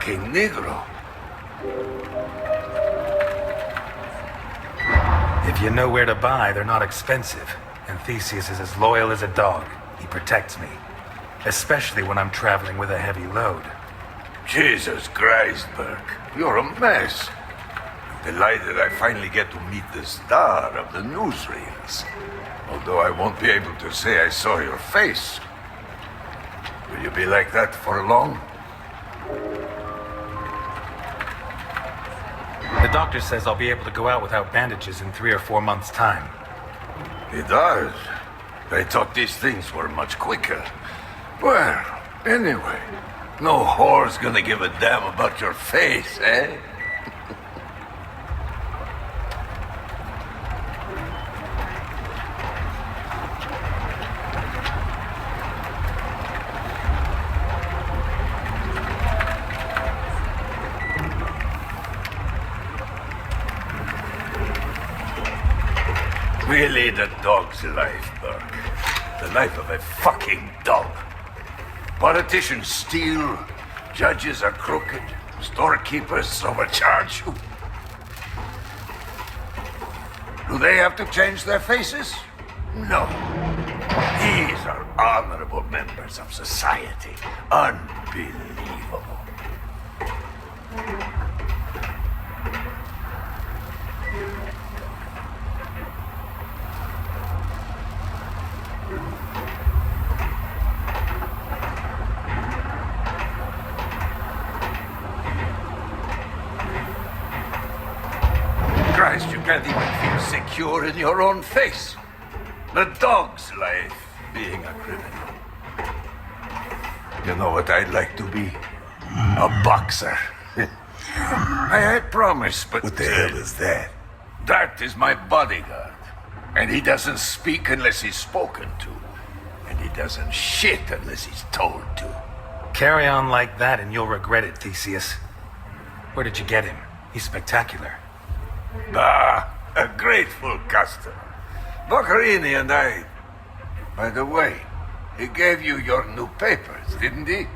fucking Negro. If you know where to buy, they're not expensive. And Theseus is as loyal as a dog. He protects me. Especially when I'm traveling with a heavy load. Jesus Christ, Burke. You're a mess. I'm delighted I finally get to meet the star of the newsreels. Although I won't be able to say I saw your face. Will you be like that for long? The doctor says I'll be able to go out without bandages in 3 or 4 months' time. He does. I thought these things were much quicker. Well, anyway, no whore's gonna give a damn about your face, eh? Really the dog's life, Burke. The life of a fucking dog. Politicians steal, judges are crooked, storekeepers overcharge you. Do they have to change their faces? No. These are honorable members of society. Unbelievable. Christ, you can't even feel secure in your own face. The dog's life, being a criminal. You know what I'd like to be? A boxer. I had promised, but... What the hell is that? That is my bodyguard. And he doesn't speak unless he's spoken to. And he doesn't shit unless he's told to. Carry on like that and you'll regret it, Theseus. Where did you get him? He's spectacular. Ah, a grateful customer. Boccherini and I... By the way, he gave you your new papers, didn't he?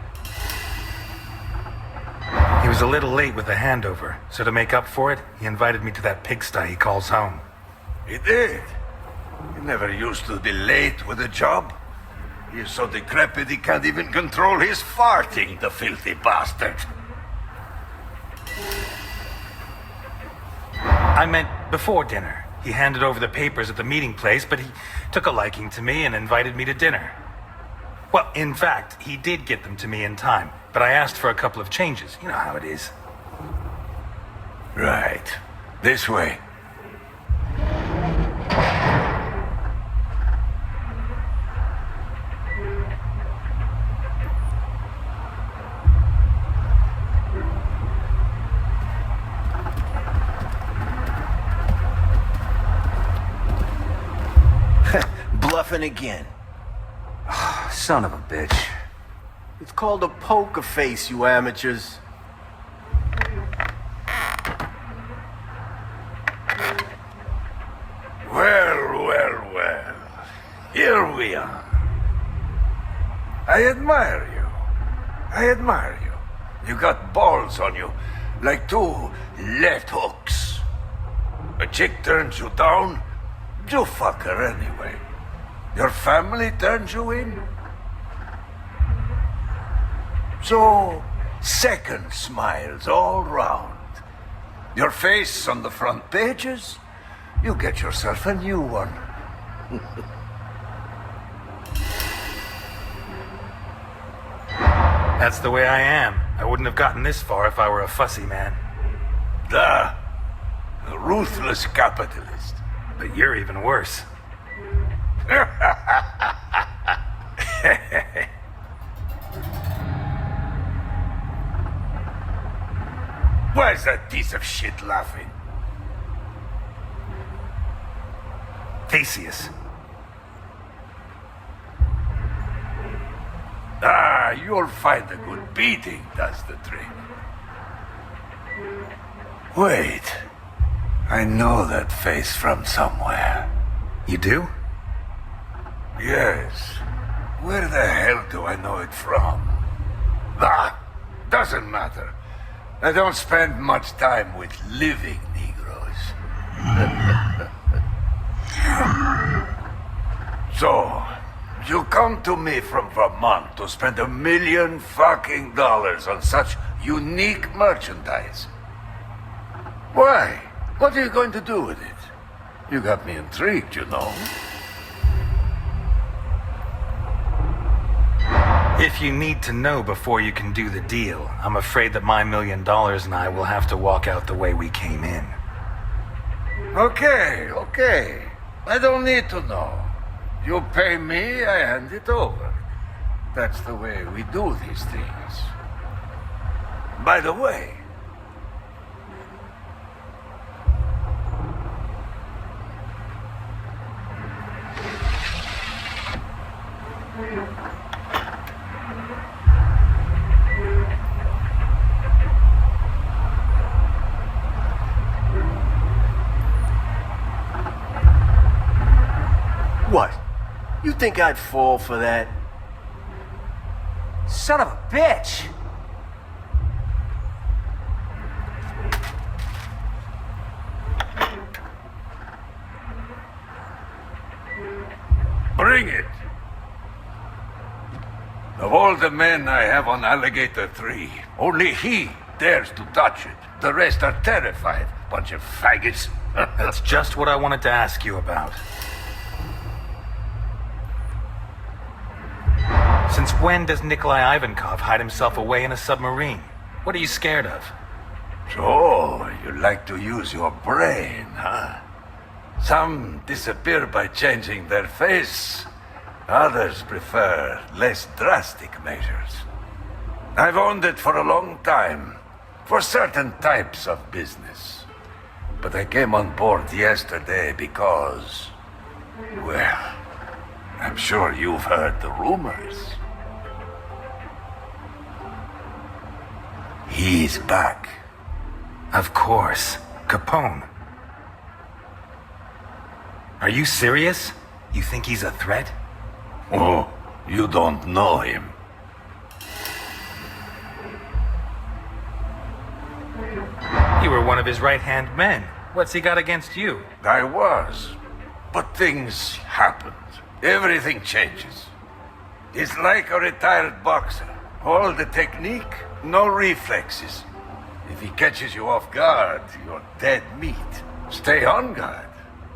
He was a little late with the handover, so to make up for it, he invited me to that pigsty he calls home. He did. He never used to be late with a job. He's so decrepit he can't even control his farting, the filthy bastard. I meant before dinner. He handed over the papers at the meeting place, but he took a liking to me and invited me to dinner. Well, in fact, he did get them to me in time, but I asked for a couple of changes. You know how it is. Right. This way. Bluffing again. Son of a bitch. It's called a poker face, you amateurs. Well. Here we are. I admire you. You got balls on you, like two left hooks. A chick turns you down, you fuck her anyway. Your family turns you in. So, second smiles all round. Your face on the front pages, you get yourself a new one. That's the way I am. I wouldn't have gotten this far if I were a fussy man. A ruthless capitalist. But you're even worse. Why is that piece of shit laughing? Theseus. You'll find a good beating does the trick. Wait. I know that face from somewhere. You do? Yes. Where the hell do I know it from? Doesn't matter. I don't spend much time with living Negroes. So, you come to me from Vermont to spend $1 million fucking dollars on such unique merchandise. Why? What are you going to do with it? You got me intrigued, you know. If you need to know before you can do the deal, I'm afraid that my $1 million and I will have to walk out the way we came in. Okay. I don't need to know. You pay me, I hand it over. That's the way we do these things. By the way, What? You think I'd fall for that? Son of a bitch! bring it. Of all the men I have on Alligator 3, only he dares to touch it. The rest are terrified. Bunch of faggots. That's just what I wanted to ask you about. Since when does Nikolai Ivankov hide himself away in a submarine? What are you scared of? So, you like to use your brain, huh? Some disappear by changing their face. Others prefer less drastic measures. I've owned it for a long time, for certain types of business. But I came on board yesterday because, well, I'm sure you've heard the rumors. He's back. Of course. Capone. Are you serious? You think he's a threat? Oh, you don't know him. You were one of his right-hand men. What's he got against you? I was. But things happened. Everything changes. He's like a retired boxer. All the technique, no reflexes. If he catches you off guard, you're dead meat. Stay on guard,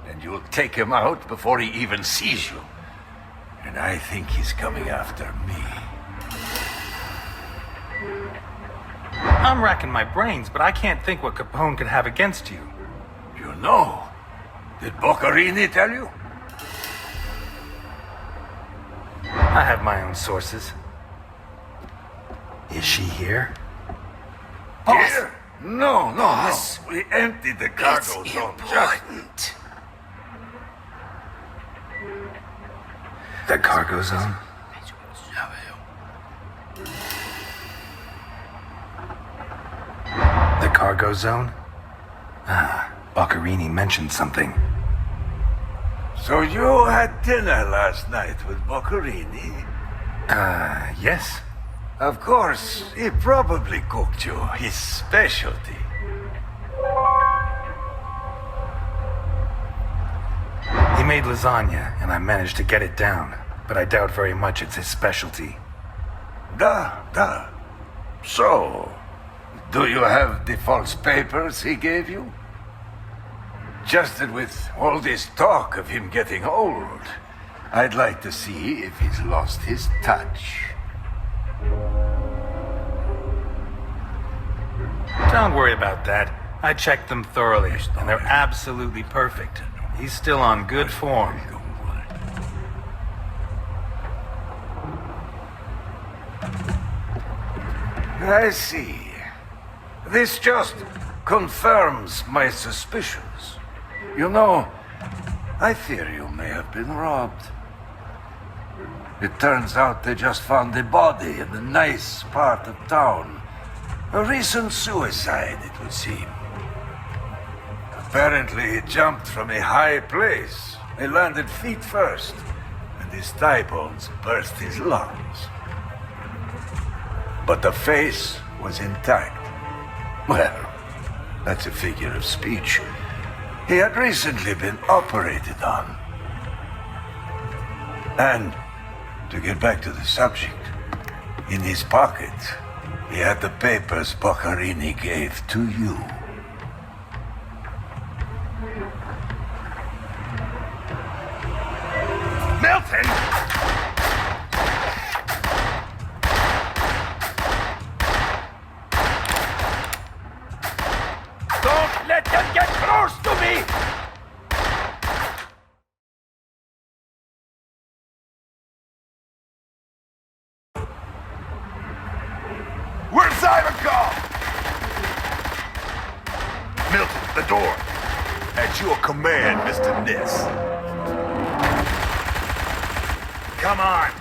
and you'll take him out before he even sees you. And I think he's coming after me. I'm racking my brains, but I can't think what Capone could have against you. You know? Did Boccarini tell you? I have my own sources. Is she here? Here? No. We emptied the cargo zone. Important. The cargo zone? The cargo zone? Ah, Boccarini mentioned something. So you had dinner last night with Boccarini? Yes. Of course, he probably cooked you his specialty. He made lasagna, and I managed to get it down, but I doubt very much it's his specialty. Da. So, do you have the false papers he gave you? Just that with all this talk of him getting old, I'd like to see if he's lost his touch. Don't worry about that. I checked them thoroughly, and they're absolutely perfect. He's still on good form. I see. This just confirms my suspicions. You know, I fear you may have been robbed. It turns out they just found a body in a nice part of town. A recent suicide, it would seem. Apparently, he jumped from a high place. He landed feet first, and his thigh bones burst his lungs. But the face was intact. Well, that's a figure of speech. He had recently been operated on. And, to get back to the subject, in his pocket, he had the papers Boccarini gave to you. Milton! Don't let them get close to me! Where's Zybercom? Milton, the door. At your command, Mr. Ness. Come on!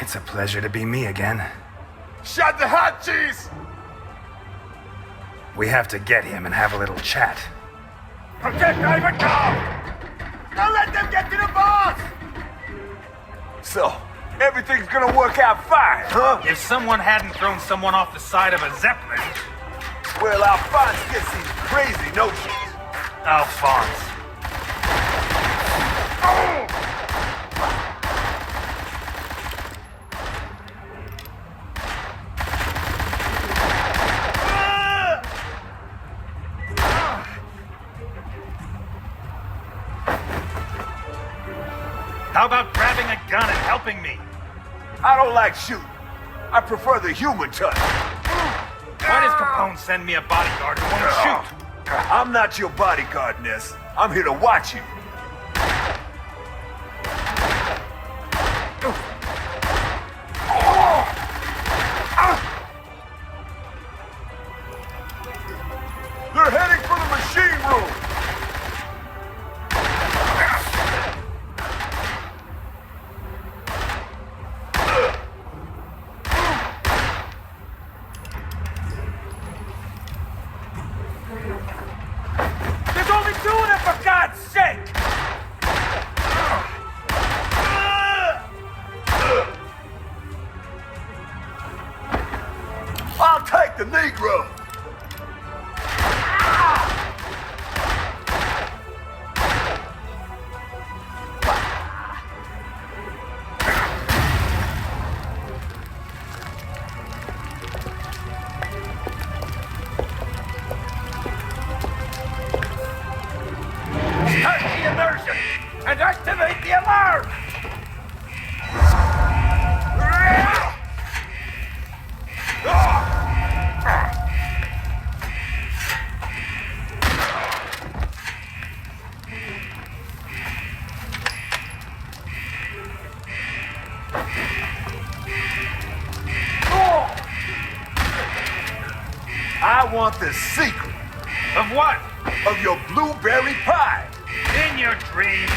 It's a pleasure to be me again. Shut the hot cheese! We have to get him and have a little chat. Protect Zybercom! Don't let them get to the boss! So, everything's gonna work out fine, huh? If someone hadn't thrown someone off the side of a Zeppelin... Well, Alphonse gets these crazy notions. Alphonse. How about grabbing a gun and helping me? I don't like shooting. I prefer the human touch. Why does Capone send me a bodyguard who won't shoot? I'm not your bodyguard, Ness. I'm here to watch you. They're heading for the machine room. There's only two of them, for God's sake! I'll take the Negro. Start the immersion and activate the alarm! I want the secret Of what? of your blueberry pie. In your dreams.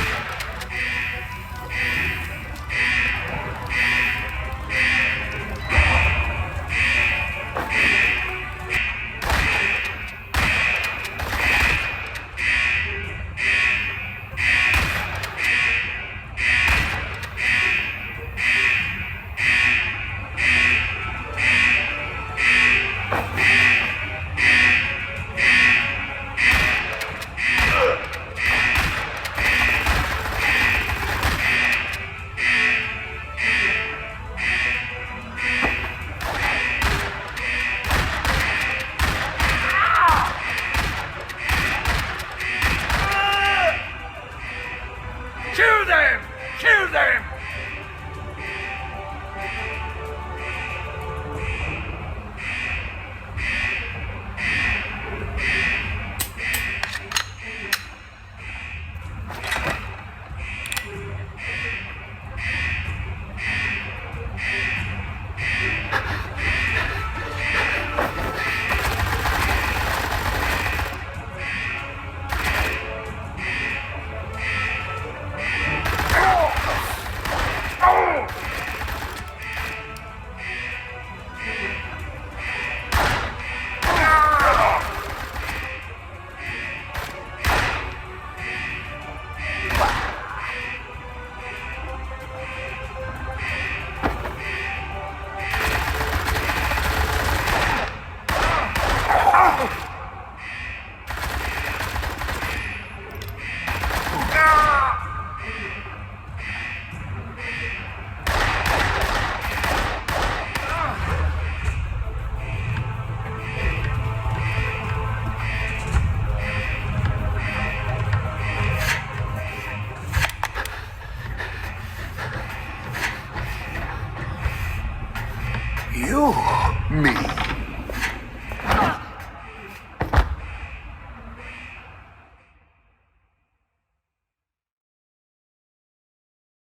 Me.